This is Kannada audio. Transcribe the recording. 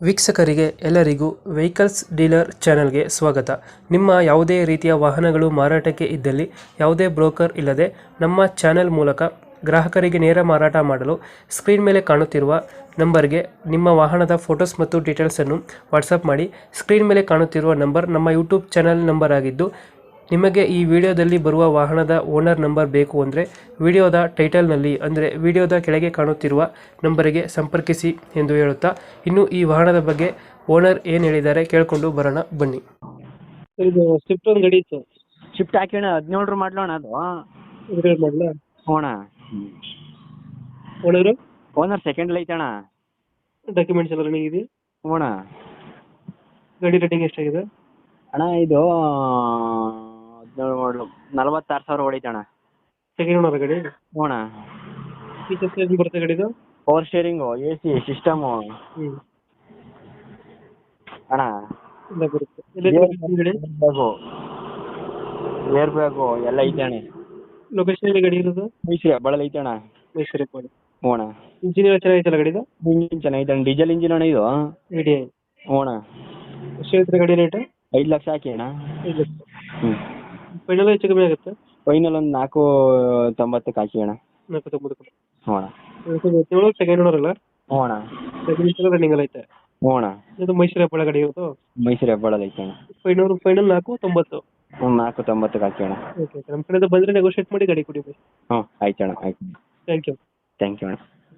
ವೀಕ್ಷಕರಿಗೆ ಎಲ್ಲರಿಗೂ ವೆಹಿಕಲ್ಸ್ ಡೀಲರ್ ಚಾನೆಲ್ಗೆ ಸ್ವಾಗತ. ನಿಮ್ಮ ಯಾವುದೇ ರೀತಿಯ ವಾಹನಗಳು ಮಾರಾಟಕ್ಕೆ ಇದ್ದಲ್ಲಿ ಯಾವುದೇ ಬ್ರೋಕರ್ ಇಲ್ಲದೆ ನಮ್ಮ ಚಾನೆಲ್ ಮೂಲಕ ಗ್ರಾಹಕರಿಗೆ ನೇರ ಮಾರಾಟ ಮಾಡಲು ಸ್ಕ್ರೀನ್ ಮೇಲೆ ಕಾಣುತ್ತಿರುವ ನಂಬರ್ಗೆ ನಿಮ್ಮ ವಾಹನದ ಫೋಟೋಸ್ ಮತ್ತು ಡೀಟೇಲ್ಸನ್ನು ವಾಟ್ಸಪ್ ಮಾಡಿ. ಸ್ಕ್ರೀನ್ ಮೇಲೆ ಕಾಣುತ್ತಿರುವ ನಂಬರ್ ನಮ್ಮ ಯೂಟ್ಯೂಬ್ ಚಾನೆಲ್ ನಂಬರ್ ಆಗಿದ್ದು, ನಿಮಗೆ ಈ ವಿಡಿಯೋದಲ್ಲಿ ಬರುವ ವಾಹನದ ಓನರ್ ನಂಬರ್ ಬೇಕು ಅಂದರೆ ವಿಡಿಯೋದ ಟೈಟಲ್ನಲ್ಲಿ ಅಂದರೆ ವಿಡಿಯೋದ ಕೆಳಗೆ ಕಾಣುತ್ತಿರುವ ನಂಬರಿಗೆ ಸಂಪರ್ಕಿಸಿ ಎಂದು ಹೇಳುತ್ತಾ, ಇನ್ನು ಈ ವಾಹನದ ಬಗ್ಗೆ ಓನರ್ ಏನು ಹೇಳಿದ್ದಾರೆ ಕೇಳಿಕೊಂಡು ಬರೋಣ ಬನ್ನಿ. ಇದು ಸ್ವಿಫ್ಟ್ ಒಂದು ಗಾಡಿ ಇತ್ತು, ಶಿಫ್ಟ್ ಹಾಕಿಣ 17 ಮಾಡ್ಲೋಣ ಅದು ಇದ್ರಲ್ಲಿ ಮಾಡಲ ಹೋಣ. ಓನರು ಓನರ್ ಸೆಕೆಂಡ್ ಐತಣ. ಡಾಕ್ಯುಮೆಂಟ್ಸ್ ಎಲ್ಲ ರನ್ನಿಂಗ್ ಇದೆ. ಹೋಣ ಗಾಡಿ ರೇಟಿಂಗ್ ಎಷ್ಟಾಗಿದೆ ಅಣ್ಣ? ಇದು 17 ಮಾಡಲು 46,000 ಹೊಡೈತಣ. ಸೆಕೆಂಡ್ ಓನರ್ ಗಾಡಿ. ಹೋಣ ಫೀಚರ್ಸ್ ಏನು ಬರುತ್ತೆ ಗಾಡಿದು? ಪವರ್ ಸ್ಟೇರಿಂಗು, AC ಸಿಸ್ಟಮು ಅಣ್ಣ, ಎಲ್ಲ ಬರುತ್ತೆ. ಗಾಡಿ ಏರ್ ಬ್ಯಾಗು ಎಲ್ಲ ಐತೆ ಅಣ್ಣ. ಲೊಕೇಶನ್ ಎಲ್ಲಿ ಗಾಡಿ ಇರೋದು? ಮೈಸೂರು ಹೆಬ್ಬಾಳ ಐತೆ ಅಣ್ಣ. ಮೈಸೂರು ಹೆಬ್ಬಾಳ. ಹೋಣ ಇಂಜಿನ್ ಎಲ್ಲ ಚೆನ್ನಾಗೈತಲ್ಲ ಗಾಡಿದು? ಇಂಜಿನ್ ಚೆನ್ನಾಗೈತೆ ಅಣ್ಣ, ಡೀಸೆಲ್ ಇಂಜಿನ್ ಅಣ್ಣ ಇದು. VDI. ಹೋಣ ಎಷ್ಟು ಹೇಳ್ತೀರಾ ಗಾಡಿ ರೇಟ್? 5 ಲಕ್ಷ ಹಾಕಿ ಅಣ್ಣ. 5 ಲಕ್ಷ. ಫೈನಲ್ ಹೆಚ್ಚು ಕಮ್ಮಿ ಆಗುತ್ತೆ? ಫೈನಲ್ ಒಂದು 490 ಹಾಕಿ ಅಣ್ಣ. 490. ಹೋಣ ಸೆಕೆಂಡ್ ಓನರ್ ಅಲ್ಲ? ಹೋಣ ರನ್ನಿಂಗ್ ಎಲ್ಲ ಐತೆ. ಹೋಣ ಇದು ಮೈಸೂರು ಹೆಬ್ಬಾಳ ಗಾಡಿ ಇರೋದು? ಮೈಸೂರು ಹೆಬ್ಬಾಳ ಐತೆ ಅಣ್ಣ. ಫೈನಲ್ 490. 490 ಹಾಕಿ ಅಣ್ಣ. ಓಕೆ, ನಮ್ಮ ಕಡೆಯಿಂದ ಬಂದರೆ ನೆಗೋಷಿಯೇಟ್ ಮಾಡಿ ಗಾಡಿ ಕೊಡಿ. ಹ್ಞೂ ಆಯ್ತು ಅಣ್ಣ, ಆಯ್ತು. Thank you. ಥ್ಯಾಂಕ್ ಯು ಅಣ್ಣ.